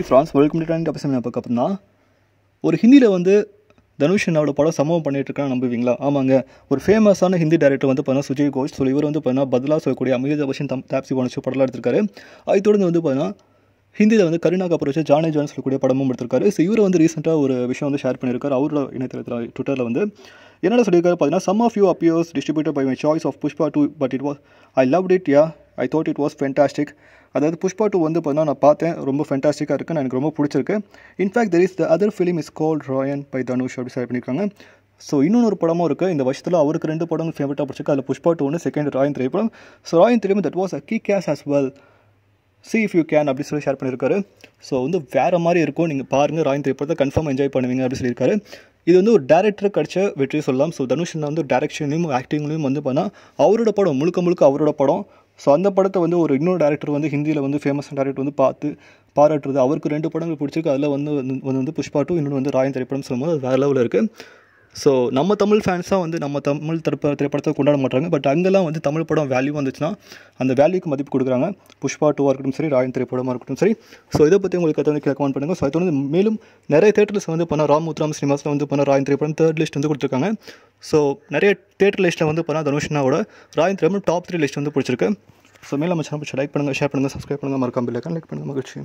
France welcome to trend episode பார்க்க அப்படின்னா ஒரு ஹிந்தியில் வந்து தனுஷ் அண்ணாவோட படம் சம்பவம் பண்ணிட்டு இருக்கான்னு நம்புவீங்களா? ஆமாங்க, ஒரு ஃபேமஸான ஹிந்தி டேரக்டர் வந்து பார்த்தீங்கன்னா சுஜய் கோஷ். ஸோ இவர் வந்து பார்த்தீங்கன்னா பதிலாக சொல்லக்கூடிய அமிதாப் பச்சன் தாப்சி போனச்சு படம்லாம் எடுத்திருக்காரு. அதை தொடர்ந்து வந்து பார்த்தீங்கன்னா ஹிந்தியில் வந்து கரீனா கபூர் வச்சு ஜானே ஜான் சொல்லக்கூடிய படமும் எடுத்திருக்காரு. ஸோ இவர் வந்து ரீசெண்டாக ஒரு விஷயம் வந்து ஷேர் பண்ணியிருக்காரு அவரோட இணையதளத்தில் ட்விட்டரில் வந்து என்னென்ன சொல்லியிருக்காரு பார்த்தீங்கன்னா, some of you appears distributed by my choice of Pushpa 2 but it was I loved it yeah I thought it was fantastic. அதாவது புஷ்பா 2 வந்து பார்த்தீங்கன்னா நான் பார்த்தேன், ரொம்ப ஃபென்டாஸ்டிக்காக இருக்குது, எனக்கு ரொம்ப பிடிச்சிருக்கு. In fact there is the other film is called Raayan by Dhanush அப்படி ஷேர் பண்ணியிருக்காங்க. ஸோ இன்னொரு படமும் இருக்குது இந்த வருஷத்தில், அவருக்கு 2 படங்கள் ஃபேவரட்டாக பிடிச்சிருக்கு. அதில் புஷ்பா 2 செகண்ட் ராயன் திரைப்படம். ஸோ ராயன் திரைப்படம் that was a key case as well, see if you can அப்படி சொல்லி ஷேர் பண்ணியிருக்காரு. ஸோ வந்து வேறு மாதிரி இருக்கும், நீங்கள் பாருங்கள் ராயன் திரைப்படத்தை கன்ஃபார்ம் என்ஜாய் பண்ணுவீங்க அப்படி சொல்லியிருக்காரு. இது வந்து ஒரு டேரக்டருக்கு கிடைச்ச வெற்றி சொல்லலாம். ஸோ தனுஷ் வந்து டேரக்ஷன்லையும் ஆக்டிங்லையும் வந்து பார்த்தா அவரோட படம் முழுக்க அவரோட படம். ஸோ அந்த படத்தை வந்து ஒரு இன்னொரு டேரக்டர் வந்து ஹிந்தியில் வந்து ஃபேமஸான டேரக்டர் வந்து பார்த்து பாராட்டுறது, அவருக்கு 2 படங்கள் பிடிச்சிருக்கு. அதில் வந்து புஷ்பா 2, இன்னொன்று வந்து ராயன் திரைப்படம் சொல்லும்போது அது வேறு லெவலில் இருக்குது. ஸோ நம்ம தமிழ் ஃபேன்ஸாக வந்து நம்ம தமிழ் திரைப்படத்தை கொண்டாட மாட்டாங்க. பட் அங்கெல்லாம் வந்து தமிழ் படம் வேல்யூ வந்துச்சுன்னா அந்த வேல்யூக்கு மதிப்பு கொடுக்குறாங்க. புஷ்பா 2 இருக்கட்டும் சரி, ராயன் திரைப்படமாக இருக்கட்டும் சரி. ஸோ இதை பற்றி உங்களுக்கு வந்து கமெண்ட் பண்ணுங்கள். ஸோ அது வந்து மேலும் நிறைய தேட்டர்ஸ் வந்து பண்ணால் ராமுத்ராம் சினிமாஸில் வந்து பண்ண ராயன் திரைப்படம் 3rd லிஸ்ட் வந்து கொடுத்துருக்காங்க. ஸோ நிறைய தேட்டர் லிஸ்ட்டில் வந்து பண்ணால் தனுஷ்னாவோட ராயன் திரைப்படம் டாப் 3 லிஸ்ட் வந்து பிடிச்சிருக்கு. ஸோ மேலும் நம்ம சேனல் லைக் பண்ணுங்கள், ஷேர் பண்ணுங்கள், சப்ஸ்கிரைப் பண்ணுங்கள், மறக்காம பெல் ஐகான் லைக் பண்ணுங்கள். மகிழ்ச்சி.